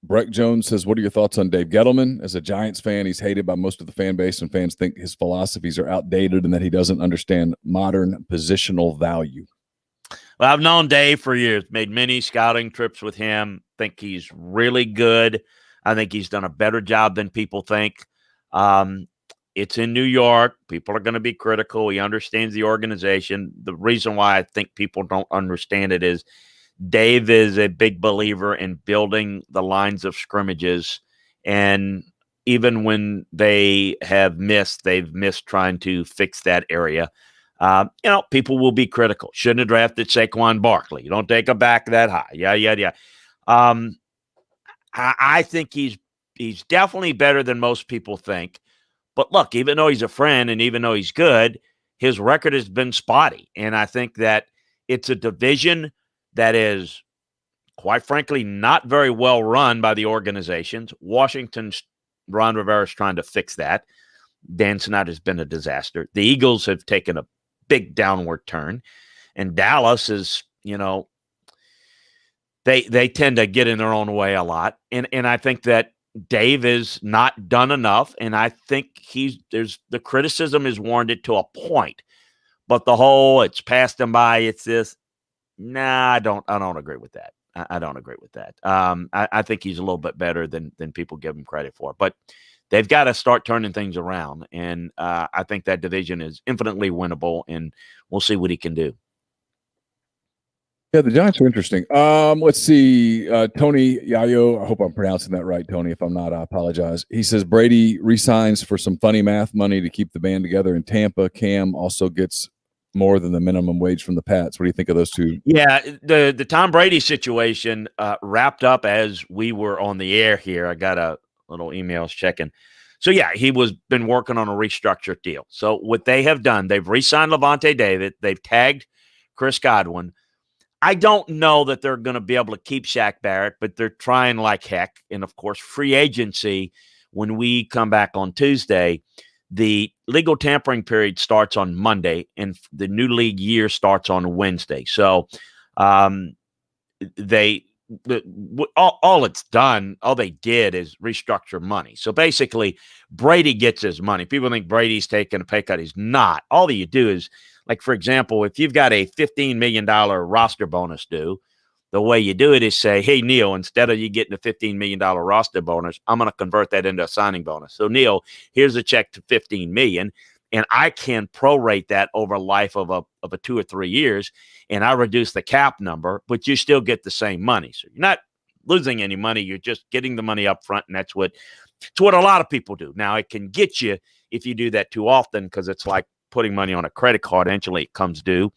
Breck Jones says, what are your thoughts on Dave Gettleman? As a Giants fan, he's hated by most of the fan base, and fans think his philosophies are outdated and that he doesn't understand modern positional value. Well, I've known Dave for years, made many scouting trips with him. Think he's really good. I think he's done a better job than people think. It's in New York. People are going to be critical. He understands the organization. The reason why I think people don't understand it is Dave is a big believer in building the lines of scrimmages. And even when they've missed trying to fix that area. People will be critical. Shouldn't have drafted Saquon Barkley. You don't take a back that high. Yeah. I think he's definitely better than most people think. But look, even though he's a friend and even though he's good, his record has been spotty. And I think that it's a division that is, quite frankly, not very well run by the organizations. Washington's Ron Rivera's trying to fix that. Dan Snyder's been a disaster. The Eagles have taken a big downward turn. And Dallas is, they tend to get in their own way a lot. And I think that Dave is not done enough, and I think the criticism is warranted to a point, but the whole it's passed him by, it's this. Nah, I don't agree with that. I don't agree with that. I think he's a little bit better than people give him credit for, but they've got to start turning things around, and I think that division is infinitely winnable, and we'll see what he can do. Yeah, the Giants are interesting. Let's see. Tony Yayo, I hope I'm pronouncing that right, Tony. If I'm not, I apologize. He says Brady resigns for some funny math money to keep the band together in Tampa. Cam also gets more than the minimum wage from the Pats. What do you think of those two? Yeah, the Tom Brady situation wrapped up as we were on the air here. I got a little emails checking. So, yeah, he been working on a restructured deal. So what they have done, they've re-signed Levante David. They've tagged Chris Godwin. I don't know that they're going to be able to keep Shaq Barrett, but they're trying like heck. And, of course, free agency, when we come back on Tuesday, the legal tampering period starts on Monday, and the new league year starts on Wednesday. So all they did is restructure money. So basically, Brady gets his money. People think Brady's taking a pay cut. He's not. All that you do is, like, for example, if you've got a $15 million roster bonus due, the way you do it is say, hey, Neil, instead of you getting a $15 million roster bonus, I'm going to convert that into a signing bonus. So, Neil, here's a check to $15 million, and I can prorate that over life of a 2 or 3 years, and I reduce the cap number, but you still get the same money. So you're not losing any money. You're just getting the money up front, and it's what a lot of people do. Now, it can get you if you do that too often because it's like putting money on a credit card. Eventually it comes due.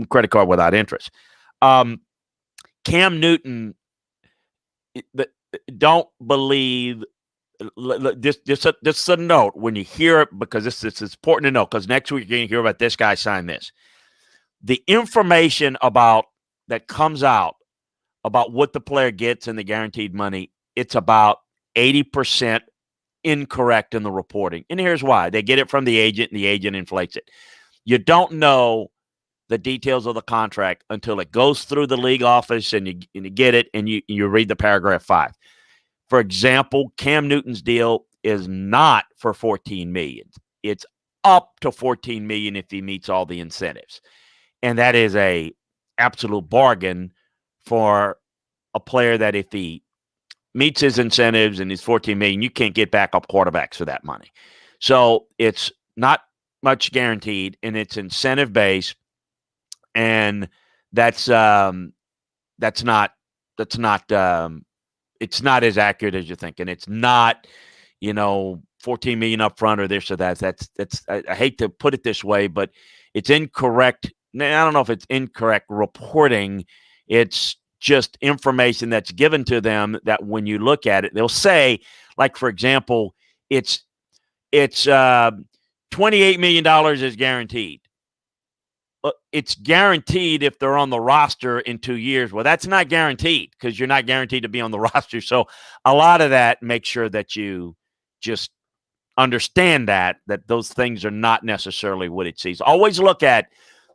Credit card without interest. Cam Newton, don't believe this a note when you hear it, because this is important to know, because next week you're going to hear about this guy sign this. The information that comes out about what the player gets in the guaranteed money, it's about 80% incorrect in the reporting. And here's why. They get it from the agent, and the agent inflates it. You don't know the details of the contract until it goes through the league office and you get it and you read the paragraph 5. For example, Cam Newton's deal is not for $14 million. It's up to $14 million if he meets all the incentives. And that is a absolute bargain for a player that if he meets his incentives and he's $14 million, you can't get backup quarterbacks for that money. So it's not much guaranteed, and it's incentive based, and it's not as accurate as you think, and it's not, $14 million up front or this or that. That's I hate to put it this way, but it's incorrect. I don't know if it's incorrect reporting. It's just information that's given to them that when you look at it, they'll say, like, for example, it's $28 million is guaranteed. It's guaranteed if they're on the roster in 2 years. Well, that's not guaranteed, because you're not guaranteed to be on the roster. So a lot of that, make sure that you just understand that those things are not necessarily what it sees. Always look at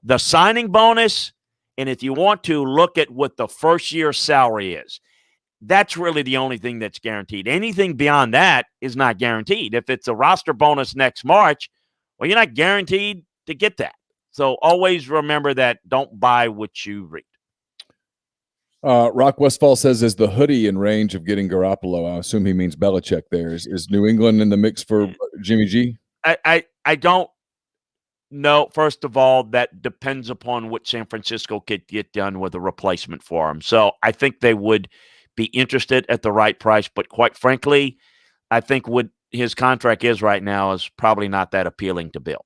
the signing bonus, and if you want to, look at what the first year salary is. That's really the only thing that's guaranteed. Anything beyond that is not guaranteed. If it's a roster bonus next March, well, you're not guaranteed to get that. So always remember that. Don't buy what you read. Rock Westfall says, is the hoodie in range of getting Garoppolo? I assume he means Belichick there. Is New England in the mix for Jimmy G? I don't know. First of all, that depends upon what San Francisco could get done with a replacement for him. So I think they would be interested at the right price. But quite frankly, I think what his contract is right now is probably not that appealing to Bill.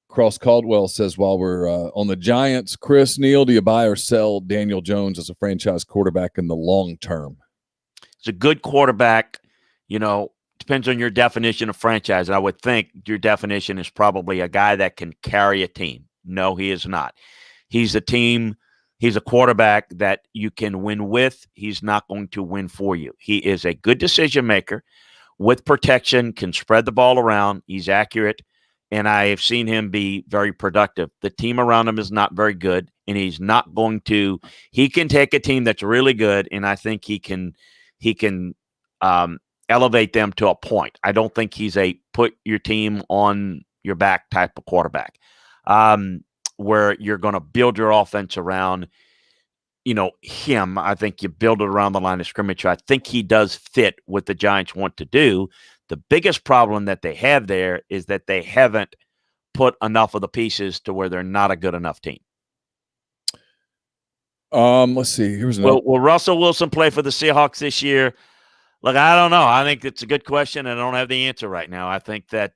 Cross Caldwell says, while we're on the Giants, Chris, Neil, do you buy or sell Daniel Jones as a franchise quarterback in the long term? It's a good quarterback. Depends on your definition of franchise. And I would think your definition is probably a guy that can carry a team. No, he is not. He's a team. He's a quarterback that you can win with. He's not going to win for you. He is a good decision maker with protection, can spread the ball around. He's accurate. And I have seen him be very productive. The team around him is not very good, and he's not going to – he can take a team that's really good, and I think he can elevate them to a point. I don't think he's a put your team on your back type of quarterback where you're going to build your offense around, him. I think you build it around the line of scrimmage. I think he does fit what the Giants want to do. The biggest problem that they have there is that they haven't put enough of the pieces to where they're not a good enough team. Let's see. Here's will Russell Wilson play for the Seahawks this year? Look, I don't know. I think it's a good question, and I don't have the answer right now. I think that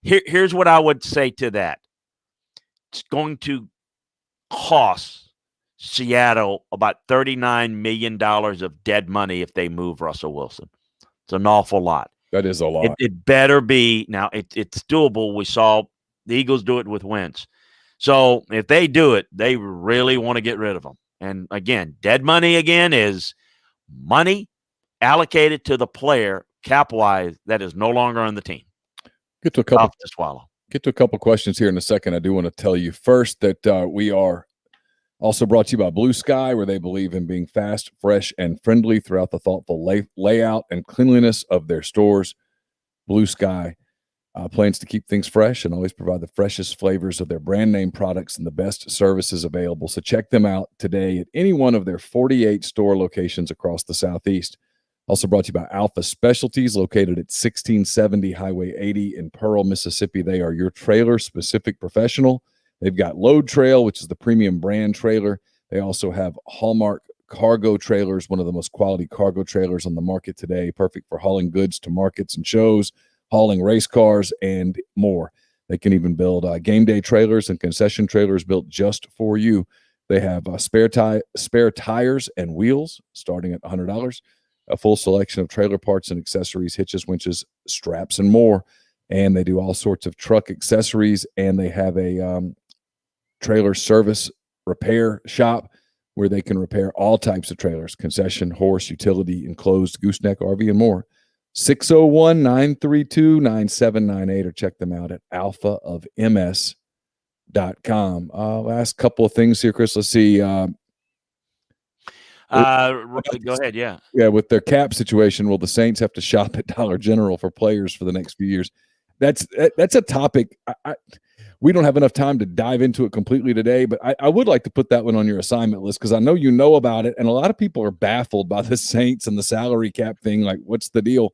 here's what I would say to that. It's going to cost Seattle about $39 million of dead money if they move Russell Wilson. It's an awful lot. That is a lot. It better be. Now, it's doable. We saw the Eagles do it with Wentz. So if they do it, they really want to get rid of him. And, again, dead money again is money allocated to the player cap-wise that is no longer on the team. Get to a couple to swallow. Get to a couple questions here in a second. I do want to tell you first that we are also brought to you by Blue Sky, where they believe in being fast, fresh, and friendly throughout the thoughtful layout and cleanliness of their stores. Blue Sky plans to keep things fresh and always provide the freshest flavors of their brand name products and the best services available. So check them out today at any one of their 48 store locations across the Southeast. Also brought to you by Alpha Specialties, located at 1670 Highway 80 in Pearl, Mississippi. They are your trailer-specific professional. They've got Load Trail, which is the premium brand trailer. They also have Hallmark cargo trailers, one of the most quality cargo trailers on the market today, perfect for hauling goods to markets and shows. hauling race cars, and more. They can even build game day trailers and concession trailers built just for you. They have spare tires and wheels starting at $100, a full selection of trailer parts and accessories, hitches, winches, straps, and more. And they do all sorts of truck accessories, and they have a trailer service repair shop where they can repair all types of trailers, concession, horse, utility, enclosed, gooseneck, RV, and more. 601-932-9798, or check them out at alphaofms.com. Last couple of things here, Chris. Let's see. Go ahead. Yeah. Yeah. With their cap situation, will the Saints have to shop at Dollar General for players for the next few years? That's a topic. We don't have enough time to dive into it completely today, but I would like to put that one on your assignment list because I know you know about it, and a lot of people are baffled by the Saints and the salary cap thing. Like, what's the deal?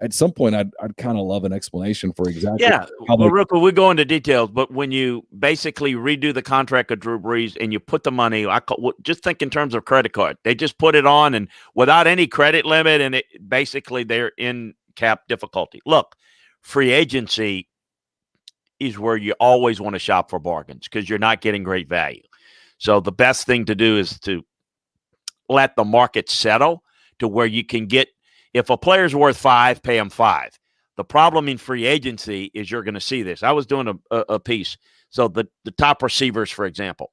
At some point, I'd kind of love an explanation for exactly. Yeah, well, Rick, we go into details, but when you basically redo the contract of Drew Brees and you put the money, just think in terms of credit card. They just put it on and without any credit limit, and basically they're in cap difficulty. Look, free agency is where you always want to shop for bargains because you're not getting great value. So the best thing to do is to let the market settle to where you can get. If a player's worth $5, pay him $5. The problem in free agency is you're going to see this. I was doing a piece. So the top receivers, for example,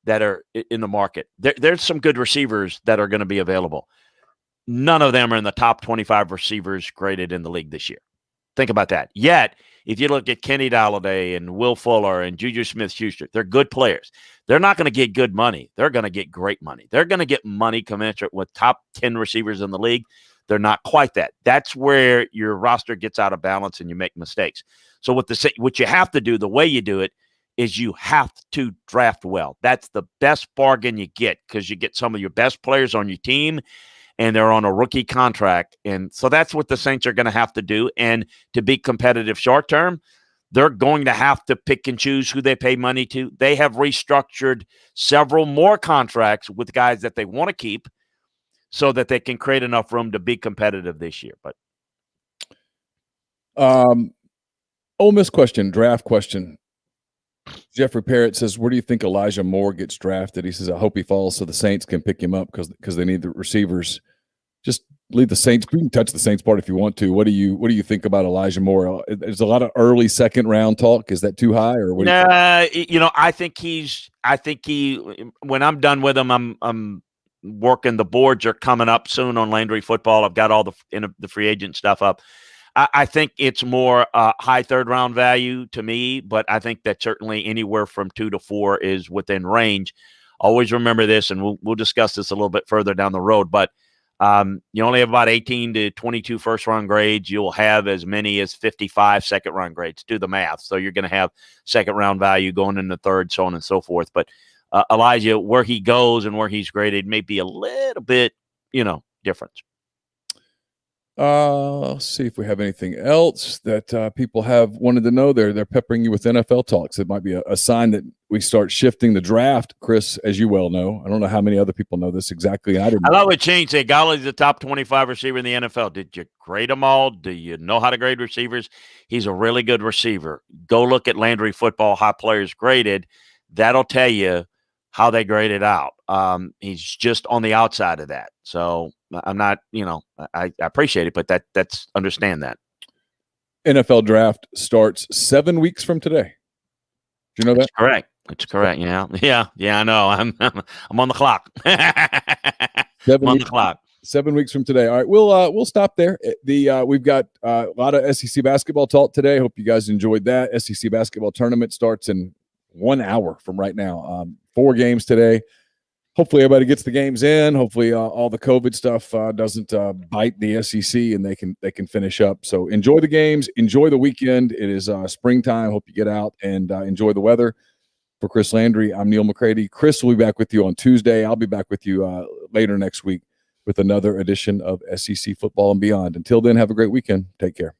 that are in the market, there's some good receivers that are going to be available. None of them are in the top 25 receivers graded in the league this year. Think about that. Yet, if you look at Kenny Golladay and Will Fuller and Juju Smith-Schuster, they're good players. They're not going to get good money. They're going to get great money. They're going to get money commensurate with top 10 receivers in the league. They're not quite that. That's where your roster gets out of balance and you make mistakes. So what you have to do, the way you do it, is you have to draft well. That's the best bargain you get because you get some of your best players on your team and they're on a rookie contract. And so that's what the Saints are going to have to do. And to be competitive short term, they're going to have to pick and choose who they pay money to. They have restructured several more contracts with guys that they want to keep so that they can create enough room to be competitive this year. But Ole Miss question, draft question. Jeffrey Parrott says, where do you think Elijah Moore gets drafted? He says, I hope he falls so the Saints can pick him up because they need the receivers. Just leave the Saints. You can touch the Saints part if you want to. What do you think about Elijah Moore? There's a lot of early second round talk. Is that too high or what? I think when I'm done with him, I'm working. The boards are coming up soon on Landry Football. I've got all the free agent stuff up. I think it's more high third round value to me, but I think that certainly anywhere from 2 to 4 is within range. Always remember this, and we'll discuss this a little bit further down the road, but you only have about 18 to 22 first round grades. You'll have as many as 55 second round grades. Do the math. So you're going to have second round value going in the third, so on and so forth. But Elijah, where he goes and where he's graded may be a little bit, different. Let's see if we have anything else that people have wanted to know. They're peppering you with NFL talks. It might be a sign that we start shifting the draft, Chris, as you well know. I don't know how many other people know this exactly. I love what Shane said. Golly's the top 25 receiver in the NFL. Did you grade them all? Do you know how to grade receivers? He's a really good receiver. Go look at Landry Football, how players graded. That'll tell you how they graded out. He's just on the outside of that. So I'm not, I appreciate it, but that's understand that. NFL draft starts 7 weeks from today. Do you know that? That's correct. That's correct. Yeah. I know. I'm on the clock. I'm on the clock. 7 weeks from today. All right, we'll stop there. We've got a lot of SEC basketball talk today. Hope you guys enjoyed that. SEC basketball tournament starts in 1 hour from right now. 4 games today. Hopefully everybody gets the games in. Hopefully all the COVID stuff doesn't bite the SEC and they can finish up. So enjoy the games. Enjoy the weekend. It is springtime. Hope you get out and enjoy the weather. For Chris Landry, I'm Neil McCready. Chris will be back with you on Tuesday. I'll be back with you later next week with another edition of SEC Football and Beyond. Until then, have a great weekend. Take care.